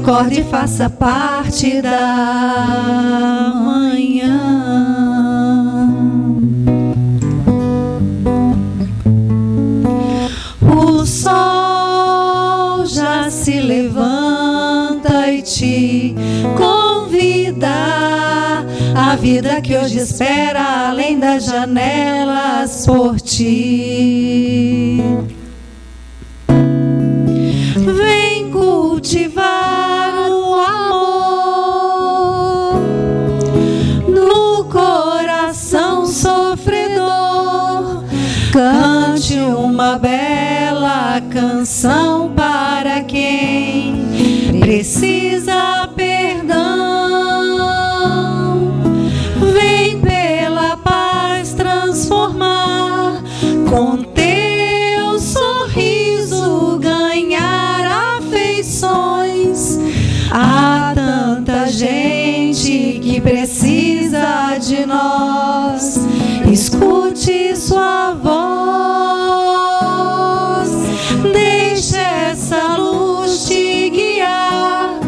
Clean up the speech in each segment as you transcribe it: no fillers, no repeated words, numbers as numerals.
acorde e faça parte da manhã. O sol já se levanta e te convida à vida que hoje espera além das janelas por ti. Vem cultivar o amor no coração sofredor. Cante uma bela canção para quem precisa perdão. Vem pela paz transformar, com teu sorriso ganhar afeições. Há tanta gente que precisa de nós. Escute sua voz, deixe essa luz te guiar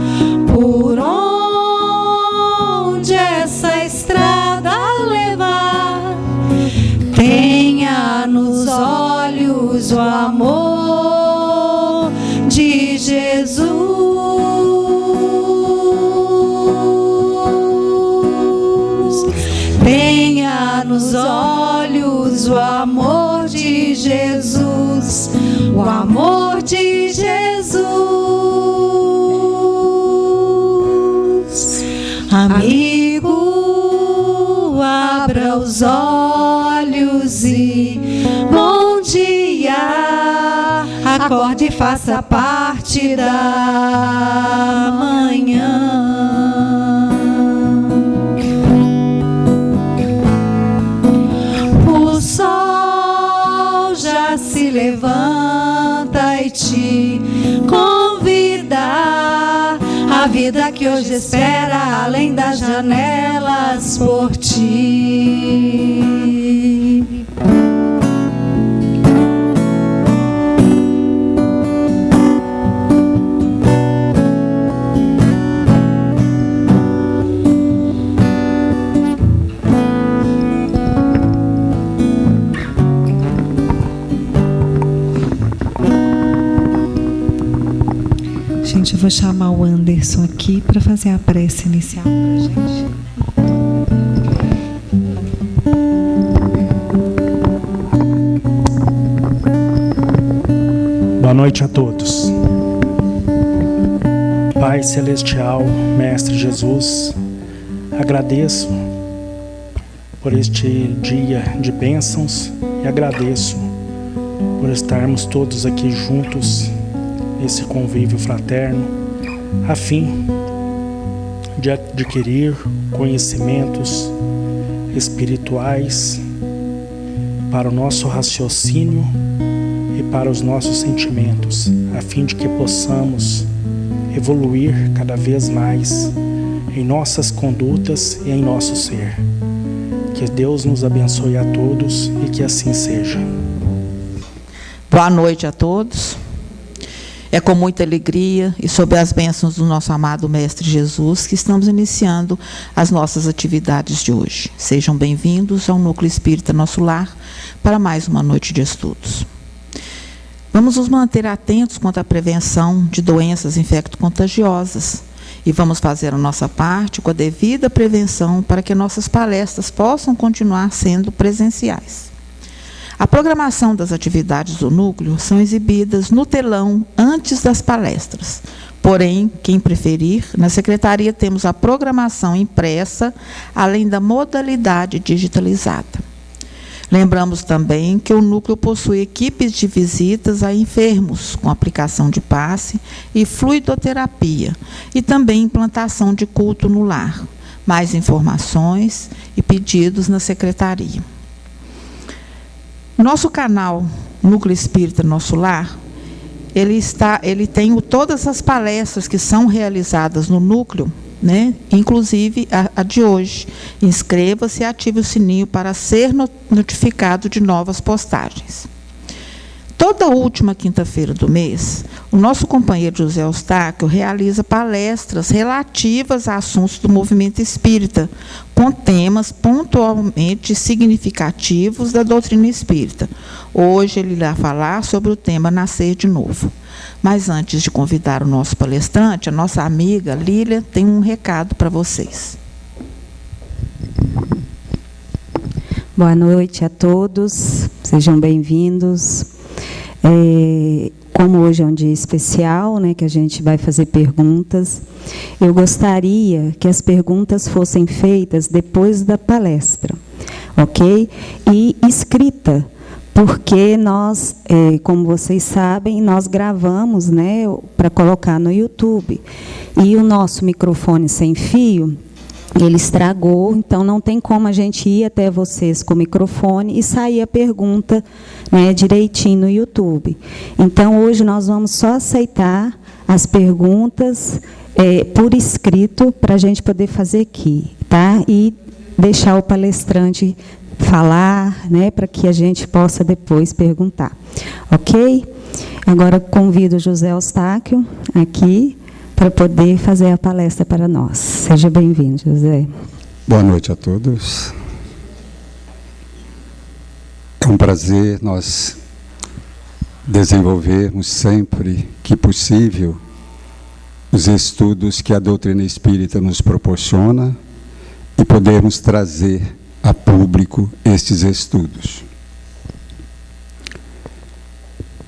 por onde essa estrada levar. Tenha nos olhos o amor de Jesus. Tenha nos olhos o amor de Jesus, o amor de Jesus. Amigo, abra os olhos e bom dia. Acorde e faça parte da manhã. O sol já se levanta e te convida à vida que hoje espera além das janelas por ti. Gente, eu vou chamar o Anderson aqui para fazer a prece inicial para a gente. Boa noite a todos. Pai Celestial, Mestre Jesus, agradeço por este dia de bênçãos e agradeço por estarmos todos aqui juntos, esse convívio fraterno, a fim de adquirir conhecimentos espirituais para o nosso raciocínio e para os nossos sentimentos, a fim de que possamos evoluir cada vez mais em nossas condutas e em nosso ser. Que Deus nos abençoe a todos e que assim seja. Boa noite a todos. É com muita alegria e sob as bênçãos do nosso amado Mestre Jesus que estamos iniciando as nossas atividades de hoje. Sejam bem-vindos ao Núcleo Espírita Nosso Lar para mais uma noite de estudos. Vamos nos manter atentos quanto à prevenção de doenças infecto-contagiosas e vamos fazer a nossa parte com a devida prevenção para que nossas palestras possam continuar sendo presenciais. A programação das atividades do núcleo são exibidas no telão antes das palestras. Porém, quem preferir, na secretaria temos a programação impressa, além da modalidade digitalizada. Lembramos também que o núcleo possui equipes de visitas a enfermos, com aplicação de passe e fluidoterapia, e também implantação de culto no lar. Mais informações e pedidos na secretaria. Nosso canal Núcleo Espírita Nosso Lar, ele tem todas as palestras que são realizadas no núcleo, né? Inclusive a de hoje. Inscreva-se e ative o sininho para ser notificado de novas postagens. Toda última quinta-feira do mês, o nosso companheiro José Eustáquio realiza palestras relativas a assuntos do movimento espírita, com temas pontualmente significativos da doutrina espírita. Hoje ele irá falar sobre o tema Nascer de Novo. Mas antes de convidar o nosso palestrante, a nossa amiga Lília tem um recado para vocês. Boa noite a todos, sejam bem-vindos. Como hoje é um dia especial, né, que a gente vai fazer perguntas, eu gostaria que as perguntas fossem feitas depois da palestra, ok? E escrita, porque nós, como vocês sabem, nós gravamos, né, para colocar no YouTube, e o nosso microfone sem fio, ele estragou, então não tem como a gente ir até vocês com o microfone e sair a pergunta, né, direitinho no YouTube. Então, hoje nós vamos só aceitar as perguntas por escrito para a gente poder fazer aqui, tá? E deixar o palestrante falar, né, para que a gente possa depois perguntar. Ok? Agora convido o José Eustáquio aqui para poder fazer a palestra para nós. Seja bem-vindo, José. Boa noite a todos. É um prazer nós desenvolvermos sempre que possível os estudos que a doutrina espírita nos proporciona e podermos trazer a público estes estudos.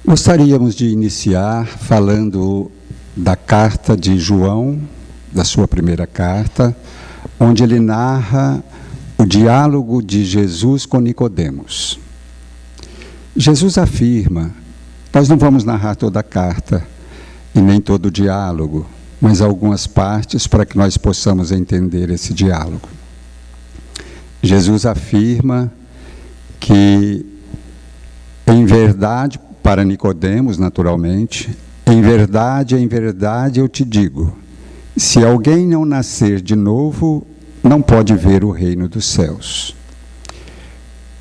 Gostaríamos de iniciar falando da carta de João, da sua primeira carta, onde ele narra o diálogo de Jesus com Nicodemos. Jesus afirma, nós não vamos narrar toda a carta e nem todo o diálogo, mas algumas partes para que nós possamos entender esse diálogo. Jesus afirma que, em verdade, para Nicodemos, naturalmente, em verdade eu te digo, se alguém não nascer de novo, não pode ver o reino dos céus.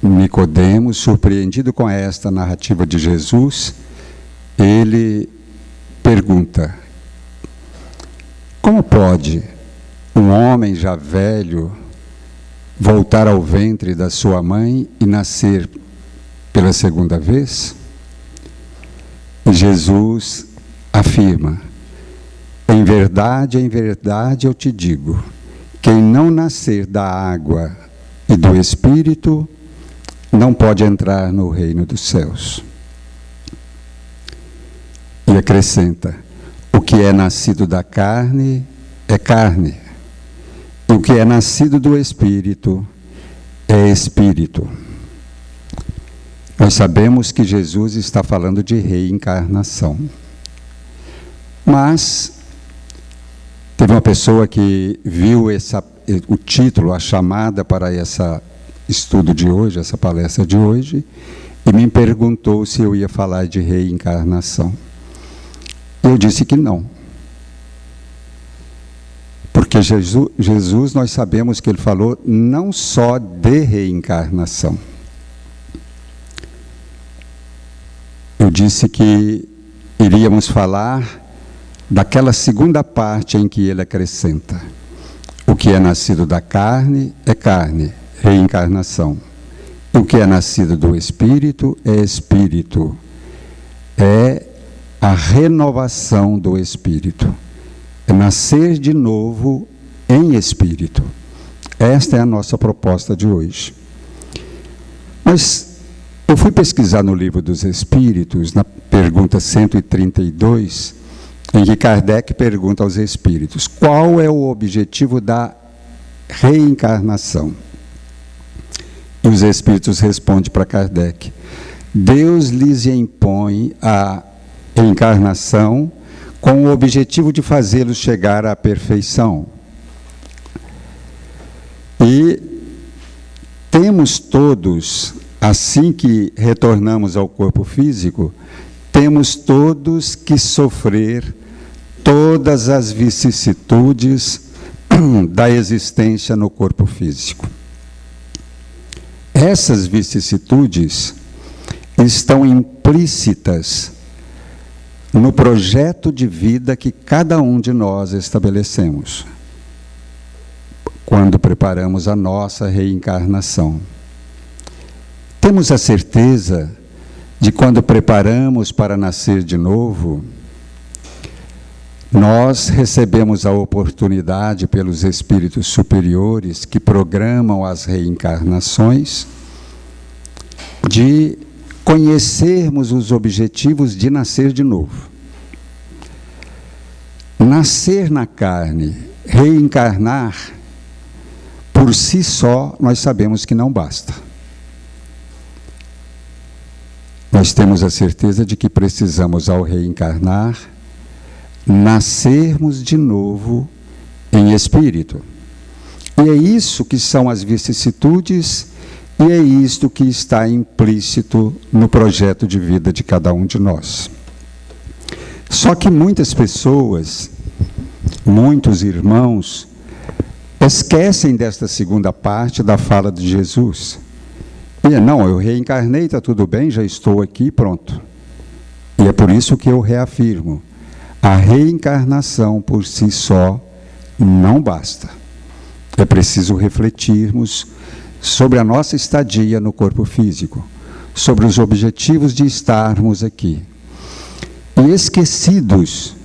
Nicodemos, surpreendido com esta narrativa de Jesus, ele pergunta, como pode um homem já velho voltar ao ventre da sua mãe e nascer pela segunda vez? E Jesus afirma, em verdade eu te digo, quem não nascer da água e do Espírito, não pode entrar no reino dos céus. E acrescenta, o que é nascido da carne é carne, e o que é nascido do Espírito é Espírito. Nós sabemos que Jesus está falando de reencarnação. Mas teve uma pessoa que viu o título, a chamada para esse estudo de hoje, essa palestra de hoje, e me perguntou se eu ia falar de reencarnação. Eu disse que não. Porque Jesus, nós sabemos que ele falou não só de reencarnação. Eu disse que iríamos falar daquela segunda parte em que ele acrescenta, o que é nascido da carne é carne, reencarnação. O que é nascido do Espírito é Espírito, é a renovação do Espírito, é nascer de novo em Espírito. Esta é a nossa proposta de hoje. Mas eu fui pesquisar no Livro dos Espíritos, na pergunta 132, em que Kardec pergunta aos espíritos, qual é o objetivo da reencarnação? E os espíritos respondem para Kardec, Deus lhes impõe a encarnação com o objetivo de fazê-los chegar à perfeição. E temos todos, assim que retornamos ao corpo físico, temos todos que sofrer todas as vicissitudes da existência no corpo físico. Essas vicissitudes, estão implícitas no projeto de vida que cada um de nós estabelecemos quando preparamos a nossa reencarnação. Temos a certeza de quando preparamos para nascer de novo, nós recebemos a oportunidade pelos espíritos superiores que programam as reencarnações de conhecermos os objetivos de nascer de novo. Nascer na carne, reencarnar, por si só, nós sabemos que não basta. Nós temos a certeza de que precisamos, ao reencarnar, nascermos de novo em espírito. E é isso que são as vicissitudes, e é isto que está implícito no projeto de vida de cada um de nós. Só que muitas pessoas, muitos irmãos, esquecem desta segunda parte da fala de Jesus. E não, eu reencarnei, está tudo bem, já estou aqui, pronto. E é por isso que eu reafirmo, a reencarnação por si só não basta. É preciso refletirmos sobre a nossa estadia no corpo físico, sobre os objetivos de estarmos aqui. E esquecidos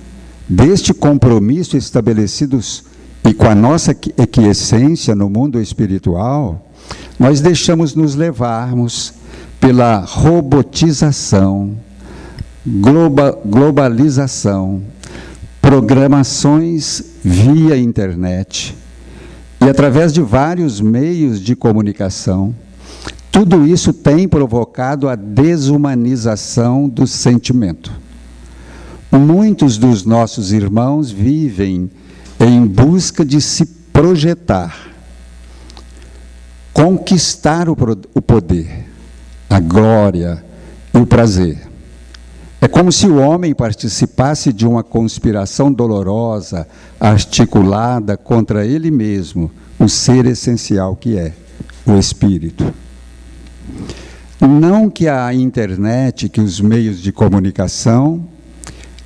deste compromisso estabelecidos e com a nossa aquiescência no mundo espiritual, nós deixamos nos levarmos pela robotização, globalização, programações via internet e através de vários meios de comunicação. Tudo isso tem provocado a desumanização do sentimento. Muitos dos nossos irmãos vivem em busca de se projetar, conquistar o poder, a glória e o prazer. É como se o homem participasse de uma conspiração dolorosa, articulada contra ele mesmo, o ser essencial que é, o espírito. Não que a internet, que os meios de comunicação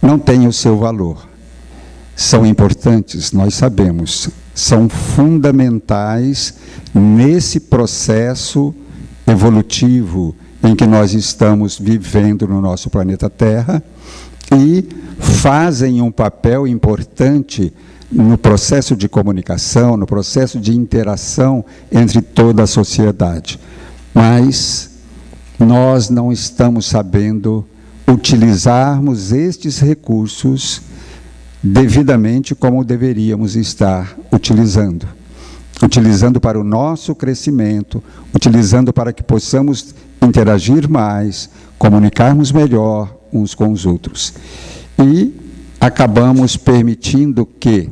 não tenham o seu valor. São importantes, nós sabemos, são fundamentais nesse processo evolutivo em que nós estamos vivendo no nosso planeta Terra e fazem um papel importante no processo de comunicação, no processo de interação entre toda a sociedade. Mas nós não estamos sabendo utilizarmos estes recursos devidamente como deveríamos estar utilizando para o nosso crescimento, utilizando para que possamos interagir mais, comunicarmos melhor uns com os outros. E acabamos permitindo que,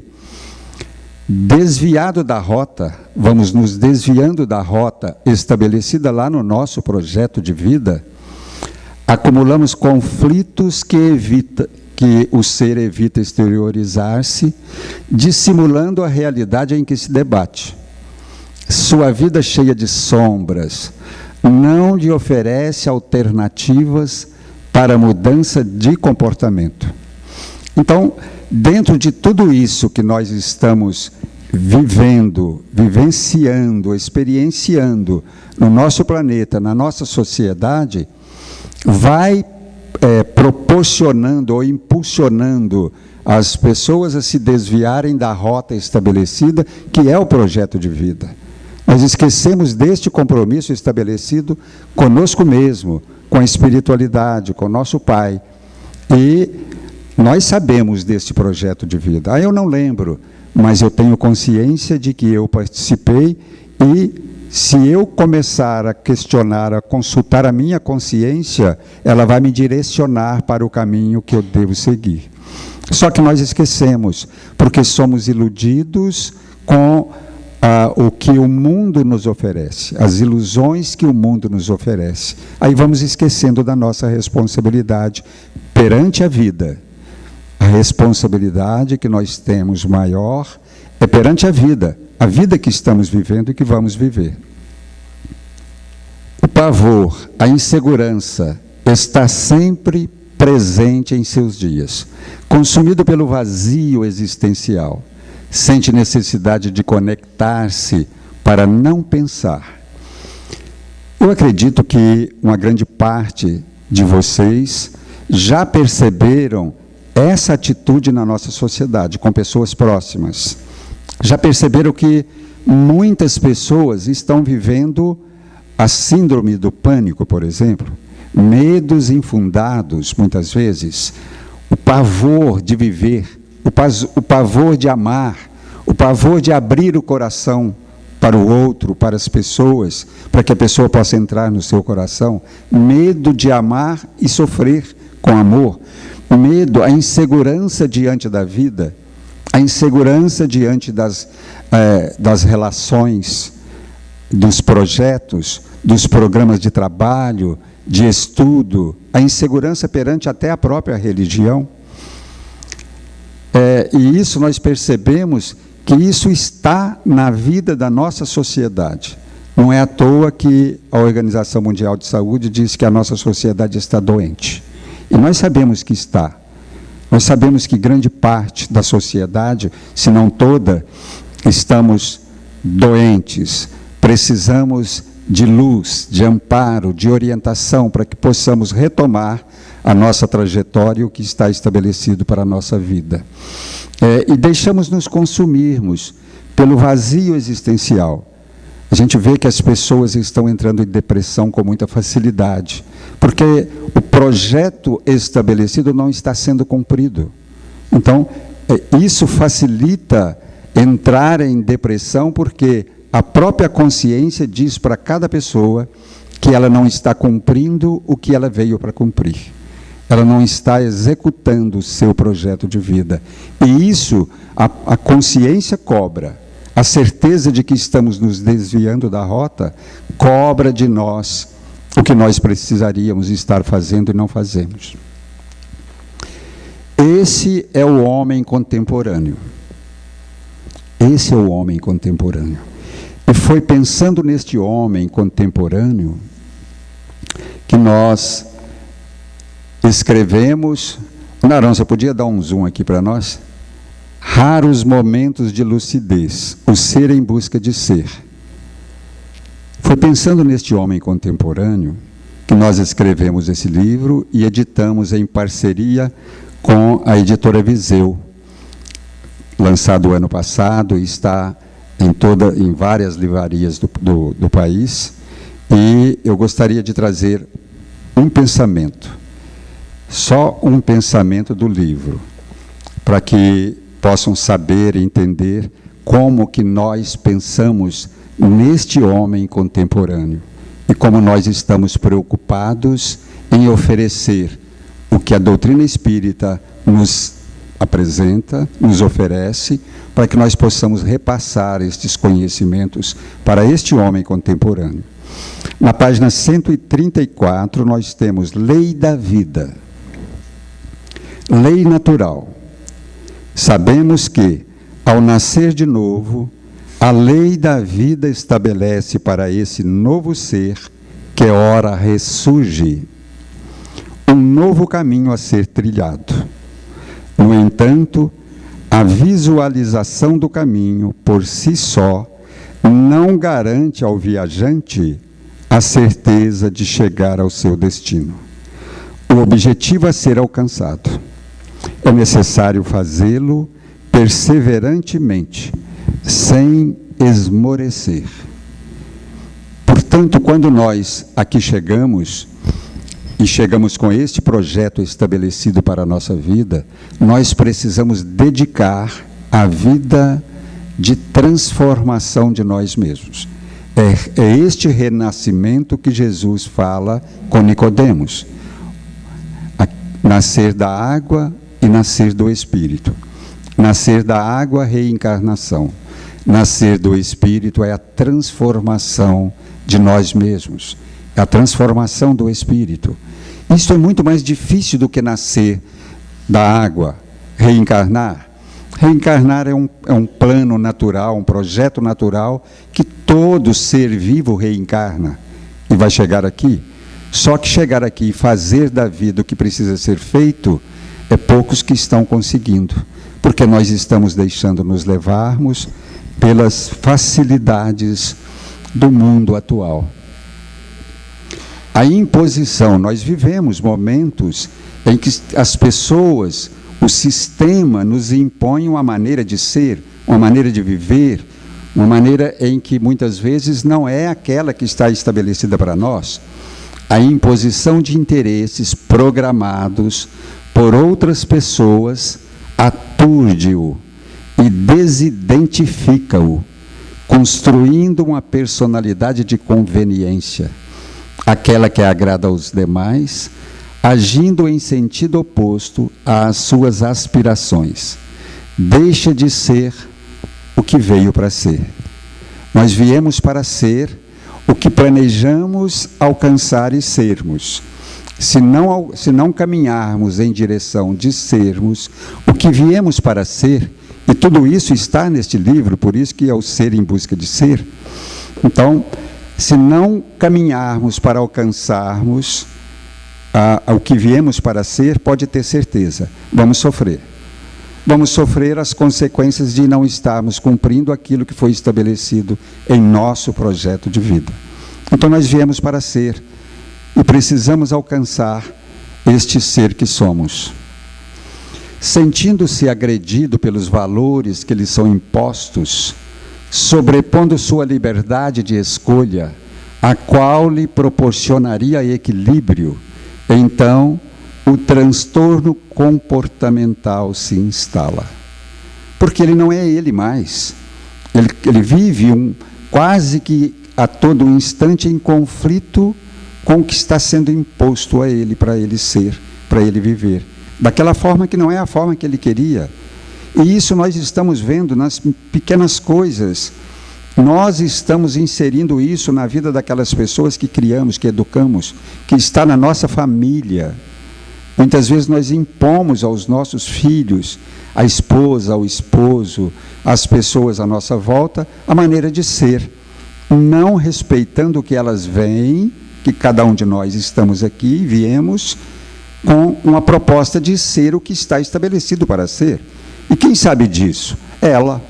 desviado da rota, vamos nos desviando da rota estabelecida lá no nosso projeto de vida, acumulamos conflitos que o ser evita exteriorizar-se, dissimulando a realidade em que se debate. Sua vida cheia de sombras não lhe oferece alternativas para mudança de comportamento. Então, dentro de tudo isso que nós estamos vivendo, vivenciando, experienciando no nosso planeta, na nossa sociedade, vai proporcionando ou impulsionando as pessoas a se desviarem da rota estabelecida, que é o projeto de vida. Nós esquecemos deste compromisso estabelecido conosco mesmo, com a espiritualidade, com o nosso Pai. E nós sabemos deste projeto de vida. Eu não lembro, mas eu tenho consciência de que eu participei e se eu começar a questionar, a consultar a minha consciência, ela vai me direcionar para o caminho que eu devo seguir. Só que nós esquecemos, porque somos iludidos com o que o mundo nos oferece, as ilusões que o mundo nos oferece. Aí vamos esquecendo da nossa responsabilidade perante a vida. A responsabilidade que nós temos maior é perante a vida que estamos vivendo e que vamos viver. pavor, a insegurança está sempre presente em seus dias. Consumido pelo vazio existencial, sente necessidade de conectar-se para não pensar. Eu acredito que uma grande parte de vocês já perceberam essa atitude na nossa sociedade, com pessoas próximas. Já perceberam que muitas pessoas estão vivendo a síndrome do pânico, por exemplo, medos infundados, muitas vezes, o pavor de viver, o pavor de amar, o pavor de abrir o coração para o outro, para as pessoas, para que a pessoa possa entrar no seu coração, medo de amar e sofrer com amor, medo, a insegurança diante da vida, a insegurança diante das relações, dos projetos, dos programas de trabalho, de estudo, a insegurança perante até a própria religião. E isso nós percebemos que isso está na vida da nossa sociedade. Não é à toa que a Organização Mundial de Saúde diz que a nossa sociedade está doente. E nós sabemos que está. Nós sabemos que grande parte da sociedade, se não toda, estamos doentes. Precisamos de luz, de amparo, de orientação, para que possamos retomar a nossa trajetória, o que está estabelecido para a nossa vida. E deixamos nos consumirmos pelo vazio existencial. A gente vê que as pessoas estão entrando em depressão com muita facilidade, porque o projeto estabelecido não está sendo cumprido. Então, isso facilita entrar em depressão, porque a própria consciência diz para cada pessoa que ela não está cumprindo o que ela veio para cumprir. Ela não está executando o seu projeto de vida. E isso, a consciência cobra. A certeza de que estamos nos desviando da rota cobra de nós o que nós precisaríamos estar fazendo e não fazemos. Esse é o homem contemporâneo. Esse é o homem contemporâneo. E foi pensando neste homem contemporâneo que nós escrevemos. Narão, você podia dar um zoom aqui para nós? Raros momentos de lucidez, o ser em busca de ser. Foi pensando neste homem contemporâneo que nós escrevemos esse livro e editamos em parceria com a editora Viseu, lançado o ano passado, e está em várias livrarias do país. E eu gostaria de trazer um pensamento, só um pensamento do livro, para que possam saber e entender como que nós pensamos neste homem contemporâneo e como nós estamos preocupados em oferecer o que a doutrina espírita nos apresenta, nos oferece, para que nós possamos repassar estes conhecimentos para este homem contemporâneo. Na página 134, nós temos Lei da Vida. Lei natural. Sabemos que, ao nascer de novo, a lei da vida estabelece para esse novo ser, que ora ressurge, um novo caminho a ser trilhado. No entanto, a visualização do caminho, por si só, não garante ao viajante a certeza de chegar ao seu destino. O objetivo a ser alcançado. É necessário fazê-lo perseverantemente, sem esmorecer. Portanto, quando nós aqui chegamos, e chegamos com este projeto estabelecido para a nossa vida, nós precisamos dedicar a vida de transformação de nós mesmos. É este renascimento que Jesus fala com Nicodemos. Nascer da água e nascer do Espírito. Nascer da água, reencarnação. Nascer do Espírito é a transformação de nós mesmos. É a transformação do Espírito. Isso é muito mais difícil do que nascer da água, reencarnar. Reencarnar é um plano natural, um projeto natural que todo ser vivo reencarna. e vai chegar aqui. Só que chegar aqui e fazer da vida o que precisa ser feito, é poucos que estão conseguindo, porque nós estamos deixando nos levarmos pelas facilidades do mundo atual. A imposição, nós vivemos momentos em que as pessoas, o sistema nos impõe uma maneira de ser, uma maneira de viver, uma maneira em que muitas vezes não é aquela que está estabelecida para nós. A imposição de interesses programados por outras pessoas aturde-o e desidentifica-o, construindo uma personalidade de conveniência, aquela que agrada aos demais, agindo em sentido oposto às suas aspirações. Deixa de ser o que veio para ser. Nós viemos para ser o que planejamos alcançar e sermos. Se não caminharmos em direção de sermos o que viemos para ser, e tudo isso está neste livro, por isso que é o ser em busca de ser. Então, se não caminharmos para alcançarmos o que viemos para ser, pode ter certeza, vamos sofrer. Vamos sofrer as consequências de não estarmos cumprindo aquilo que foi estabelecido em nosso projeto de vida. Então nós viemos para ser e precisamos alcançar este ser que somos. Sentindo-se agredido pelos valores que lhe são impostos, sobrepondo sua liberdade de escolha, a qual lhe proporcionaria equilíbrio, então o transtorno comportamental se instala. Porque ele não é ele mais. Ele vive quase que a todo instante em conflito com o que está sendo imposto a ele, para ele ser, para ele viver. Daquela forma que não é a forma que ele queria. E isso nós estamos vendo nas pequenas coisas. Nós estamos inserindo isso na vida daquelas pessoas que criamos, que educamos, que está na nossa família. Muitas vezes nós impomos aos nossos filhos, à esposa, ao esposo, às pessoas à nossa volta, a maneira de ser, não respeitando o que elas veem, que cada um de nós estamos aqui, viemos com uma proposta de ser o que está estabelecido para ser. E quem sabe disso? Ela,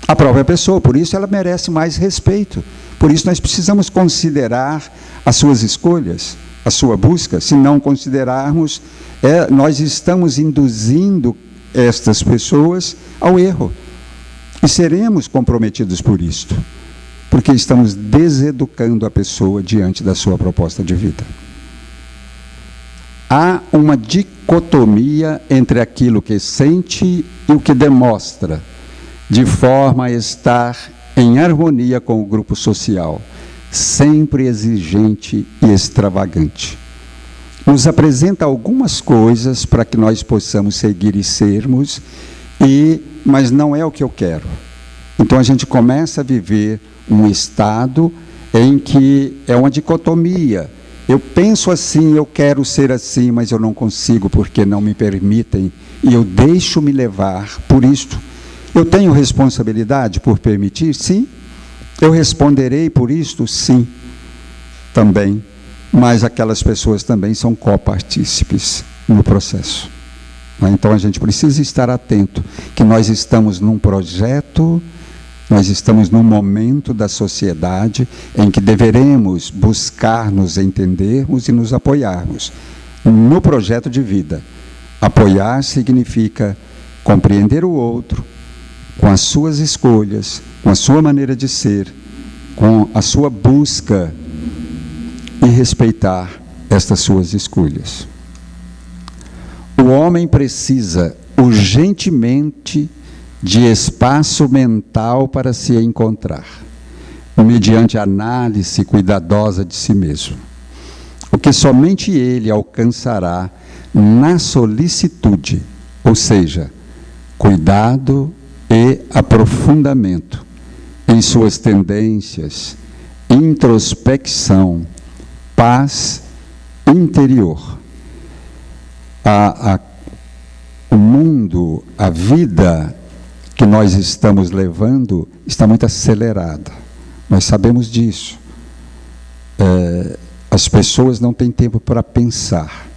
a própria pessoa. Por isso ela merece mais respeito. Por isso nós precisamos considerar as suas escolhas, a sua busca. Se não considerarmos, nós estamos induzindo estas pessoas ao erro. E seremos comprometidos por isto, porque estamos deseducando a pessoa diante da sua proposta de vida. Há uma dicotomia entre aquilo que sente e o que demonstra, de forma a estar em harmonia com o grupo social, sempre exigente e extravagante. Nos apresenta algumas coisas para que nós possamos seguir e sermos, mas não é o que eu quero. Então a gente começa a viver um estado em que é uma dicotomia. Eu penso assim, eu quero ser assim, mas eu não consigo porque não me permitem, e eu deixo-me levar por isto. Eu tenho responsabilidade por permitir? Sim. Eu responderei por isto? Sim. Também. Mas aquelas pessoas também são copartícipes no processo. Então a gente precisa estar atento, que nós estamos num projeto, nós estamos num momento da sociedade em que deveremos buscar nos entendermos e nos apoiarmos no projeto de vida. Apoiar significa compreender o outro com as suas escolhas, com a sua maneira de ser, com a sua busca, e respeitar estas suas escolhas. O homem precisa urgentemente de espaço mental para se encontrar, mediante análise cuidadosa de si mesmo, o que somente ele alcançará na solicitude, ou seja, cuidado e aprofundamento em suas tendências, introspecção, paz interior. O mundo, a vida que nós estamos levando está muito acelerada. Nós sabemos disso. as pessoas não têm tempo para pensar.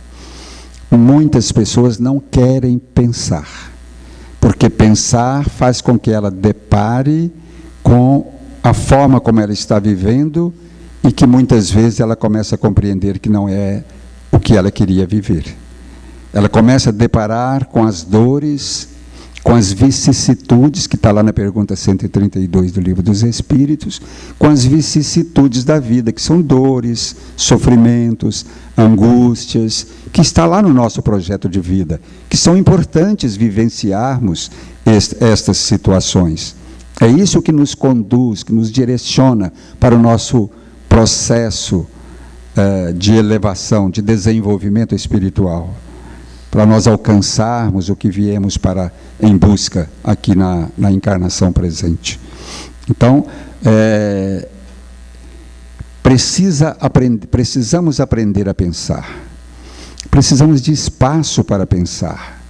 Muitas pessoas não querem pensar, porque pensar faz com que ela depare com a forma como ela está vivendo e que muitas vezes ela começa a compreender que não é o que ela queria viver. Ela começa a deparar com as dores, com as vicissitudes, que está lá na pergunta 132 do Livro dos Espíritos, com as vicissitudes da vida, que são dores, sofrimentos, angústias, que está lá no nosso projeto de vida, que são importantes vivenciarmos estas situações. É isso que nos conduz, que nos direciona para o nosso processo de elevação, de desenvolvimento espiritual, para nós alcançarmos o que viemos em busca aqui na encarnação presente. Então, precisamos aprender a pensar. Precisamos de espaço para pensar.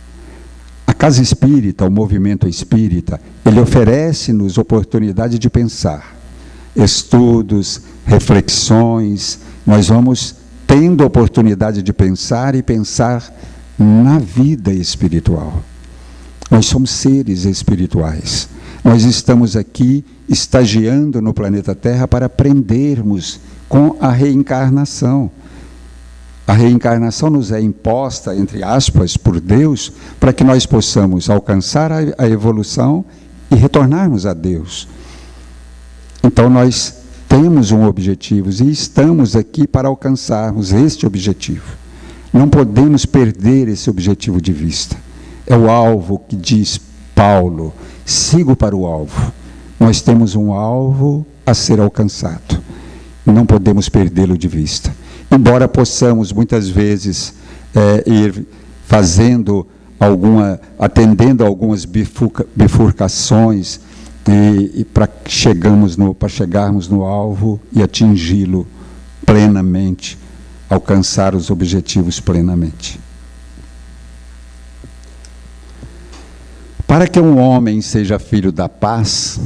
A Casa Espírita, o movimento espírita, ele oferece-nos oportunidade de pensar. Estudos, reflexões, nós vamos tendo oportunidade de pensar e pensar na vida espiritual. Nós somos seres espirituais. Nós estamos aqui estagiando no planeta Terra para aprendermos com a reencarnação. A reencarnação nos é imposta, entre aspas, por Deus, para que nós possamos alcançar a evolução e retornarmos a Deus. Então nós temos um objetivo e estamos aqui para alcançarmos este objetivo. Não podemos perder esse objetivo de vista. É o alvo que diz Paulo: sigo para o alvo. Nós temos um alvo a ser alcançado. Não podemos perdê-lo de vista. Embora possamos muitas vezes ir atendendo algumas bifurcações para chegarmos no alvo e atingi-lo plenamente, alcançar os objetivos plenamente. Para que um homem seja filho da paz,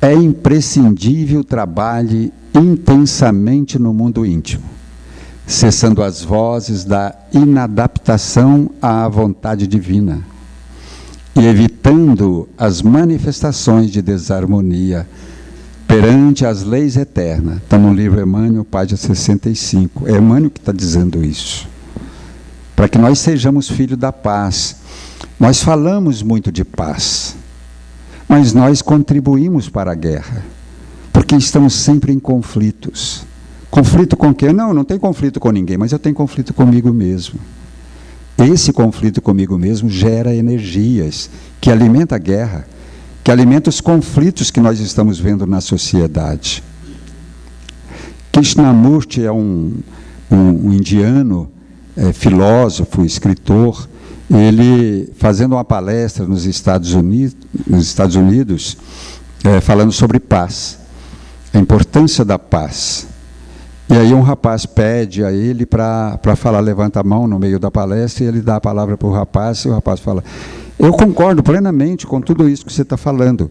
é imprescindível trabalhe intensamente no mundo íntimo, cessando as vozes da inadaptação à vontade divina e evitando as manifestações de desarmonia perante as leis eternas. Está no livro Emmanuel, página 65. É Emmanuel que está dizendo isso. Para que nós sejamos filhos da paz. Nós falamos muito de paz, mas nós contribuímos para a guerra, porque estamos sempre em conflitos. Conflito com quem? Não tem conflito com ninguém, mas eu tenho conflito comigo mesmo. Esse conflito comigo mesmo gera energias que alimentam a guerra, que alimentam os conflitos que nós estamos vendo na sociedade. Krishnamurti é um indiano, filósofo, escritor. Ele, fazendo uma palestra nos Estados Unidos, falando sobre paz, a importância da paz. E aí um rapaz pede a ele para falar, levanta a mão no meio da palestra, e ele dá a palavra para o rapaz, e o rapaz fala: eu concordo plenamente com tudo isso que você está falando,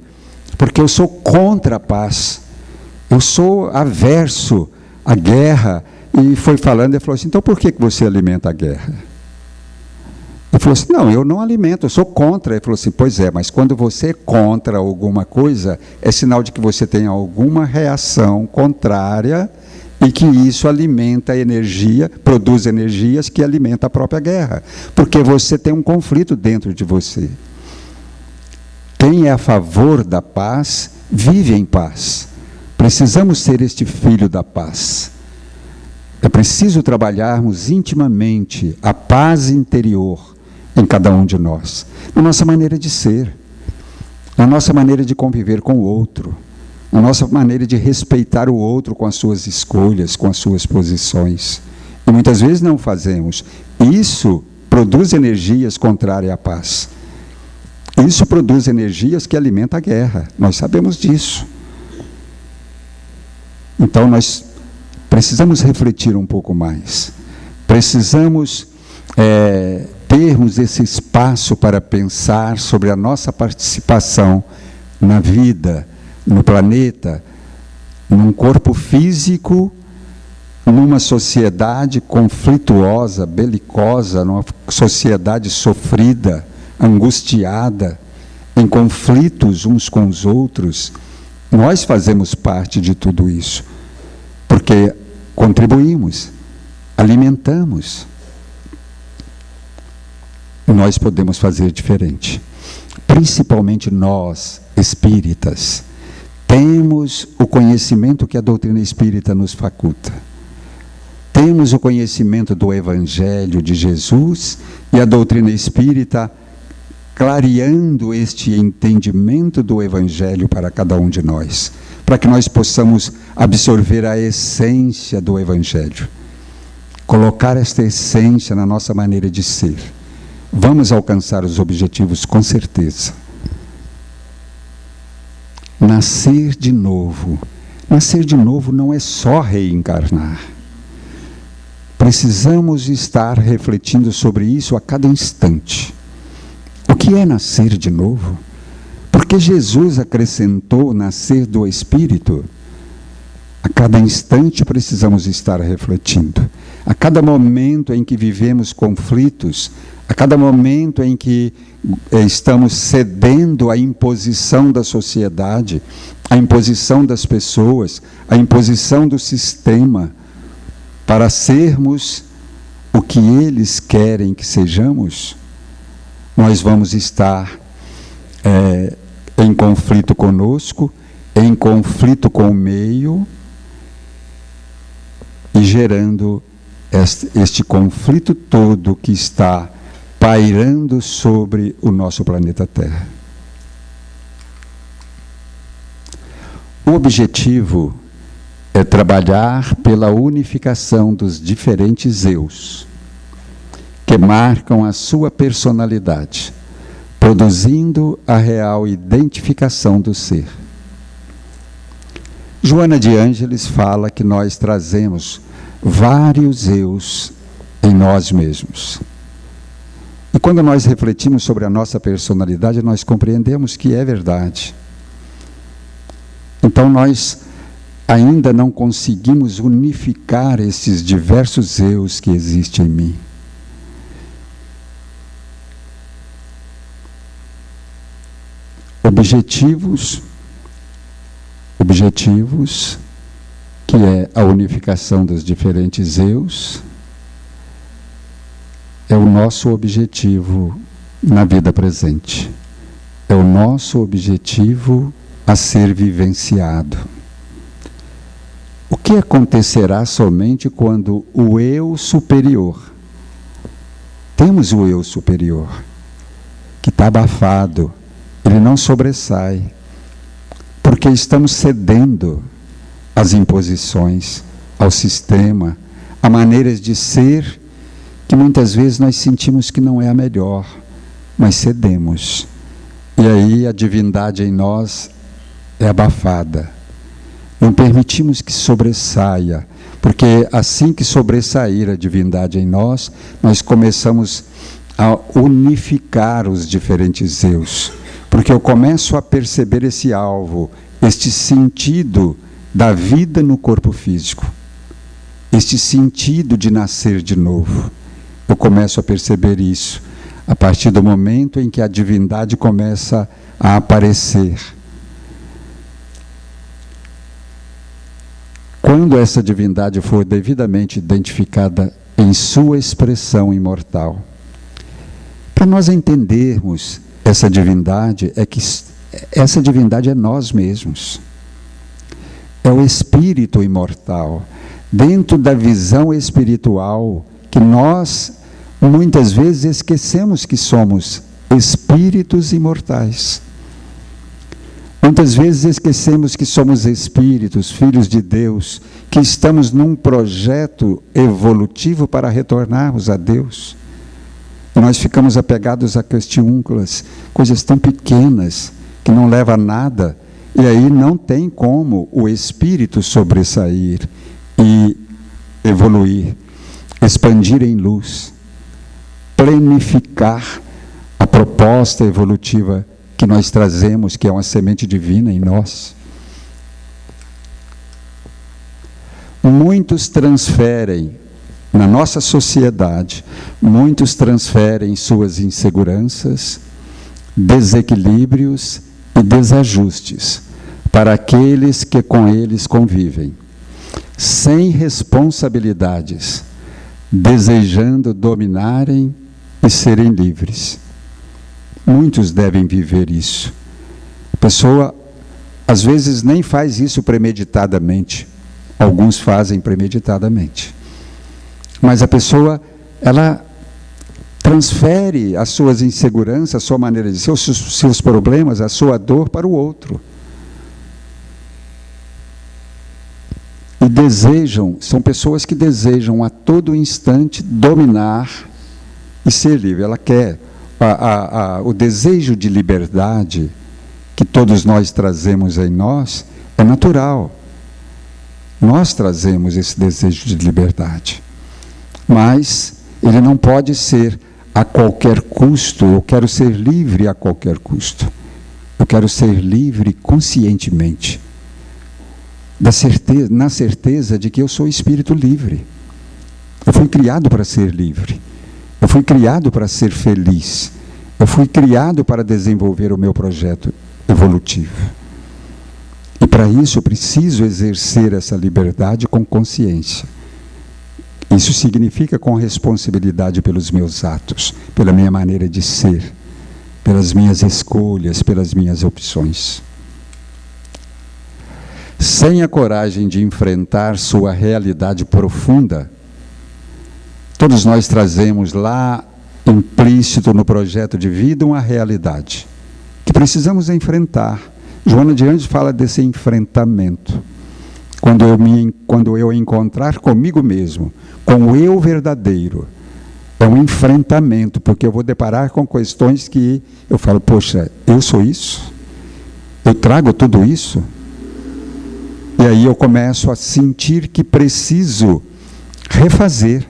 porque eu sou contra a paz, eu sou averso à guerra. E foi falando, ele falou assim: então por que você alimenta a guerra? Ele falou assim: não, eu não alimento, eu sou contra. Ele falou assim: pois é, mas quando você é contra alguma coisa, é sinal de que você tem alguma reação contrária e que isso alimenta a energia, produz energias que alimentam a própria guerra, porque você tem um conflito dentro de você. Quem é a favor da paz, vive em paz. Precisamos ser este filho da paz. É preciso trabalharmos intimamente a paz interior em cada um de nós, na nossa maneira de ser, na nossa maneira de conviver com o outro, na nossa maneira de respeitar o outro com as suas escolhas, com as suas posições. E muitas vezes não fazemos. Isso produz energias contrárias à paz. Isso produz energias que alimentam a guerra. Nós sabemos disso. Então nós precisamos refletir um pouco mais. Precisamos termos esse espaço para pensar sobre a nossa participação na vida, no planeta, num corpo físico numa sociedade conflituosa, belicosa, numa sociedade sofrida, angustiada, em conflitos uns com os outros, nós fazemos parte de tudo isso, porque contribuímos, alimentamos. Nós podemos fazer diferente, principalmente nós, espíritas, temos o conhecimento que a doutrina espírita nos faculta. Temos o conhecimento do Evangelho de Jesus e a doutrina espírita clareando este entendimento do Evangelho para cada um de nós, para que nós possamos absorver a essência do Evangelho, colocar esta essência na nossa maneira de ser. Vamos alcançar os objetivos com certeza. Nascer de novo. Nascer de novo não é só reencarnar. Precisamos estar refletindo sobre isso a cada instante. O que é nascer de novo? Porque Jesus acrescentou nascer do Espírito. A cada instante precisamos estar refletindo. A cada momento em que vivemos conflitos, a cada momento em que estamos cedendo à imposição da sociedade, à imposição das pessoas, à imposição do sistema, para sermos o que eles querem que sejamos, nós vamos estar em conflito conosco, em conflito com o meio, e gerando este conflito todo que está pairando sobre o nosso planeta Terra. O objetivo é trabalhar pela unificação dos diferentes eus, que marcam a sua personalidade, produzindo a real identificação do ser. Joana de Ângeles fala que nós trazemos vários eus em nós mesmos. E quando nós refletimos sobre a nossa personalidade, nós compreendemos que é verdade. Então nós ainda não conseguimos unificar esses diversos eus que existem em mim. Objetivos, que é a unificação dos diferentes eus, é o nosso objetivo na vida presente. É o nosso objetivo a ser vivenciado. O que acontecerá somente quando o eu superior, temos o eu superior, que está abafado, ele não sobressai, porque estamos cedendo às imposições, ao sistema, a maneiras de ser que muitas vezes nós sentimos que não é a melhor, mas cedemos. E aí a divindade em nós é abafada. Não permitimos que sobressaia, porque assim que sobressair a divindade em nós, nós começamos a unificar os diferentes eus. Porque eu começo a perceber esse alvo, este sentido da vida no corpo físico, este sentido de nascer de novo. Eu começo a perceber isso a partir do momento em que a divindade começa a aparecer. Quando essa divindade for devidamente identificada em sua expressão imortal, para nós entendermos essa divindade, é que essa divindade é nós mesmos. É o espírito imortal. Dentro da visão espiritual, que nós muitas vezes esquecemos que somos espíritos imortais. Muitas vezes esquecemos que somos espíritos, filhos de Deus, que estamos num projeto evolutivo para retornarmos a Deus. Nós ficamos apegados a questiúnculas, coisas tão pequenas, que não levam a nada, e aí não tem como o espírito sobressair e evoluir, expandir em luz, planificar a proposta evolutiva que nós trazemos, que é uma semente divina em nós. muitos transferem, na nossa sociedade, muitos transferem suas inseguranças, desequilíbrios e desajustes para aqueles que com eles convivem, sem responsabilidades, desejando dominarem e serem livres. Muitos devem viver isso. A pessoa, às vezes, nem faz isso premeditadamente. Alguns fazem premeditadamente. Mas a pessoa, ela transfere as suas inseguranças, a sua maneira de ser, os seus problemas, a sua dor para o outro. E desejam, são pessoas que desejam a todo instante dominar e ser livre. Ela quer, o desejo de liberdade que todos nós trazemos em nós é natural. Nós trazemos esse desejo de liberdade. Mas ele não pode ser a qualquer custo. Eu quero ser livre a qualquer custo. Eu quero ser livre conscientemente. Na certeza de que eu sou espírito livre. Eu fui criado para ser livre. Eu fui criado para ser feliz. Eu fui criado para desenvolver o meu projeto evolutivo. E para isso eu preciso exercer essa liberdade com consciência. Isso significa com responsabilidade pelos meus atos, pela minha maneira de ser, pelas minhas escolhas, pelas minhas opções. Sem a coragem de enfrentar sua realidade profunda, todos nós trazemos lá, implícito no projeto de vida, uma realidade que precisamos enfrentar. Joana de Anjos fala desse enfrentamento. Quando eu encontrar comigo mesmo, com o eu verdadeiro, é um enfrentamento, porque eu vou deparar com questões que eu falo, poxa, eu sou isso? Eu trago tudo isso? E aí eu começo a sentir que preciso refazer.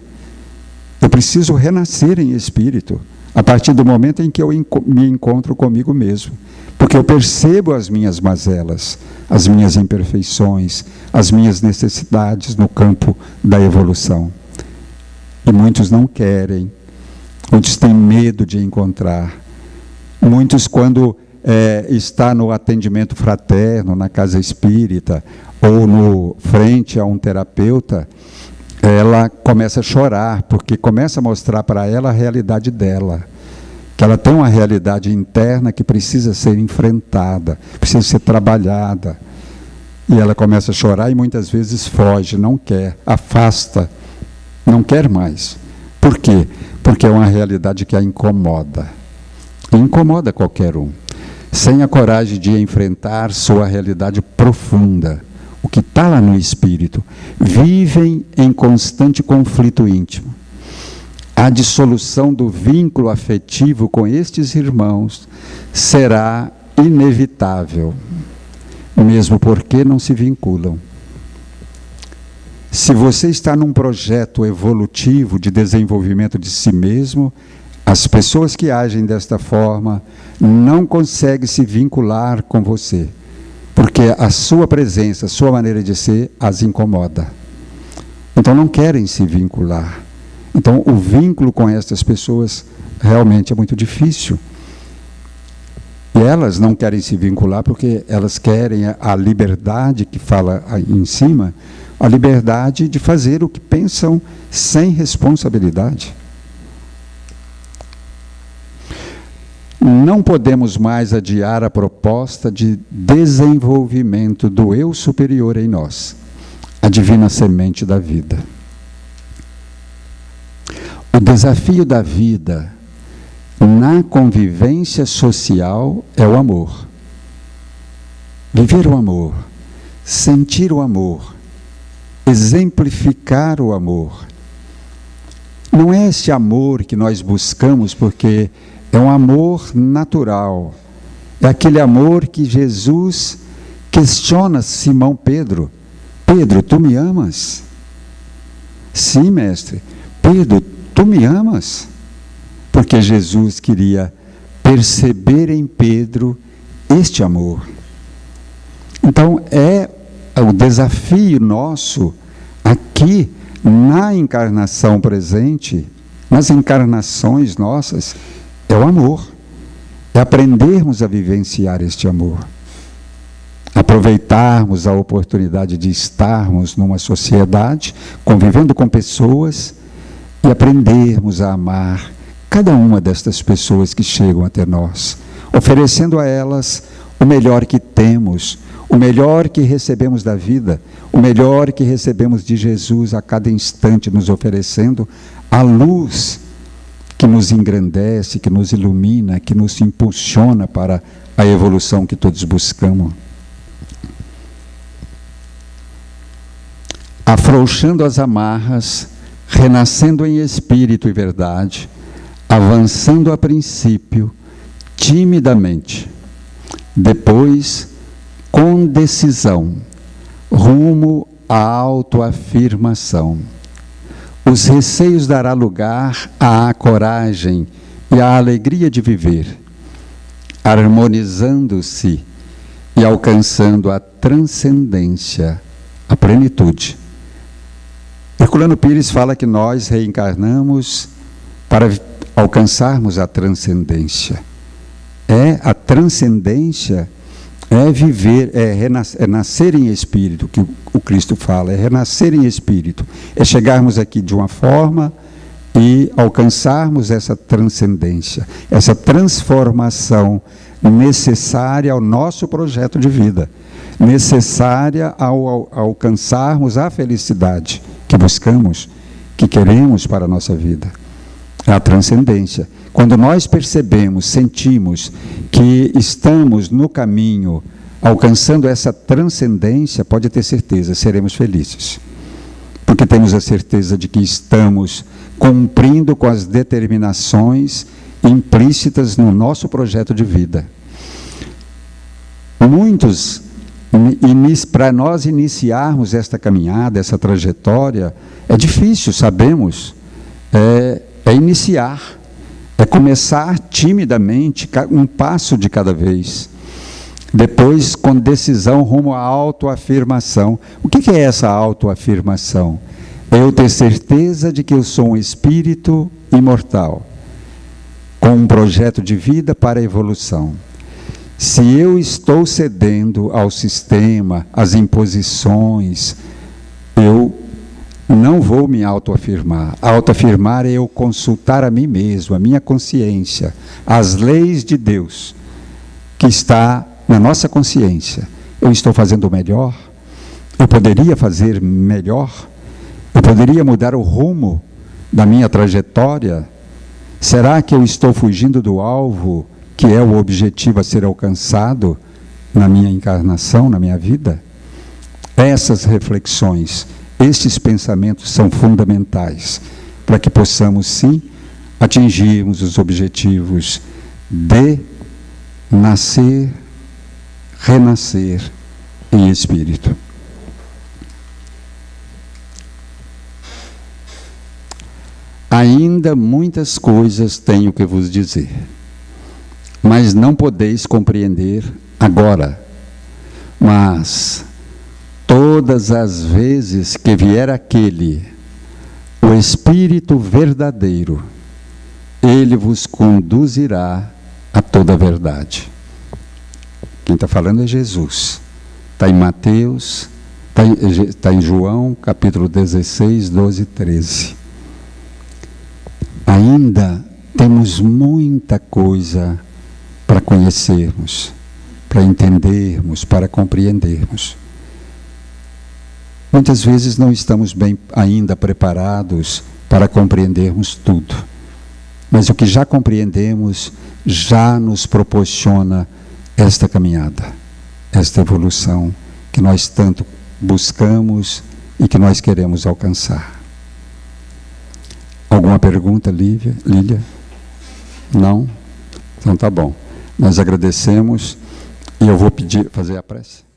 Eu preciso renascer em espírito, a partir do momento em que eu me encontro comigo mesmo. Porque eu percebo as minhas mazelas, as minhas imperfeições, as minhas necessidades no campo da evolução. E muitos não querem, muitos têm medo de encontrar. Muitos, quando está no atendimento fraterno, na casa espírita, ou frente a um terapeuta, ela começa a chorar, porque começa a mostrar para ela a realidade dela. Que ela tem uma realidade interna que precisa ser enfrentada, precisa ser trabalhada. E ela começa a chorar e muitas vezes foge, não quer, afasta, não quer mais. Por quê? Porque é uma realidade que a incomoda. E incomoda qualquer um. Sem a coragem de enfrentar sua realidade profunda, o que está lá no espírito, vivem em constante conflito íntimo. A dissolução do vínculo afetivo com estes irmãos será inevitável, mesmo porque não se vinculam. Se você está num projeto evolutivo de desenvolvimento de si mesmo, as pessoas que agem desta forma não conseguem se vincular com você, porque a sua presença, a sua maneira de ser as incomoda. Então não querem se vincular. Então o vínculo com estas pessoas realmente é muito difícil. E elas não querem se vincular porque elas querem a liberdade que fala aí em cima, a liberdade de fazer o que pensam sem responsabilidade. Não podemos mais adiar a proposta de desenvolvimento do eu superior em nós, a divina semente da vida. O desafio da vida na convivência social é o amor. Viver o amor, sentir o amor, exemplificar o amor. Não é esse amor que nós buscamos porque é um amor natural. É aquele amor que Jesus questiona Simão Pedro. Pedro, tu me amas? Sim, mestre. Pedro, tu me amas? Porque Jesus queria perceber em Pedro este amor. Então é o desafio nosso aqui, na encarnação presente, nas encarnações nossas, é o amor. É aprendermos a vivenciar este amor. Aproveitarmos a oportunidade de estarmos numa sociedade, convivendo com pessoas, e aprendermos a amar cada uma destas pessoas que chegam até nós, oferecendo a elas o melhor que temos, o melhor que recebemos da vida, o melhor que recebemos de Jesus a cada instante, nos oferecendo a luz que nos engrandece, que nos ilumina, que nos impulsiona para a evolução que todos buscamos. Afrouxando as amarras, renascendo em espírito e verdade, avançando a princípio, timidamente, depois, com decisão, rumo à autoafirmação. Os receios dará lugar à coragem e à alegria de viver, harmonizando-se e alcançando a transcendência, a plenitude. Herculano Pires fala que nós reencarnamos para alcançarmos a transcendência. A transcendência é viver, é nascer em espírito, que o Cristo fala, é renascer em espírito, é chegarmos aqui de uma forma e alcançarmos essa transcendência, essa transformação necessária ao nosso projeto de vida, necessária ao alcançarmos a felicidade que buscamos, que queremos para a nossa vida. É a transcendência. Quando nós percebemos, sentimos que estamos no caminho, alcançando essa transcendência, pode ter certeza, seremos felizes. Porque temos a certeza de que estamos cumprindo com as determinações implícitas no nosso projeto de vida. Muitos, para nós iniciarmos esta caminhada, essa trajetória, é difícil, sabemos, é iniciar. É começar timidamente, um passo de cada vez. Depois, com decisão, rumo à autoafirmação. O que é essa autoafirmação? É eu ter certeza de que eu sou um espírito imortal, com um projeto de vida para a evolução. Se eu estou cedendo ao sistema, às imposições, eu não vou me autoafirmar. Autoafirmar é eu consultar a mim mesmo, a minha consciência, as leis de Deus, que está na nossa consciência. Eu estou fazendo o melhor? Eu poderia fazer melhor? Eu poderia mudar o rumo da minha trajetória? Será que eu estou fugindo do alvo, que é o objetivo a ser alcançado na minha encarnação, na minha vida? Essas reflexões, estes pensamentos são fundamentais para que possamos, sim, atingirmos os objetivos de nascer, renascer em espírito. Ainda muitas coisas tenho que vos dizer, mas não podeis compreender agora. Mas todas as vezes que vier aquele, o Espírito verdadeiro, ele vos conduzirá a toda a verdade. Quem está falando é Jesus. Está em Mateus, está em João, capítulo 16, 12 e 13. Ainda temos muita coisa para conhecermos, para entendermos, para compreendermos. Muitas vezes não estamos bem ainda preparados para compreendermos tudo. Mas o que já compreendemos já nos proporciona esta caminhada, esta evolução que nós tanto buscamos e que nós queremos alcançar. Alguma pergunta, Lília? Não? Então tá bom. Nós agradecemos e eu vou fazer a prece.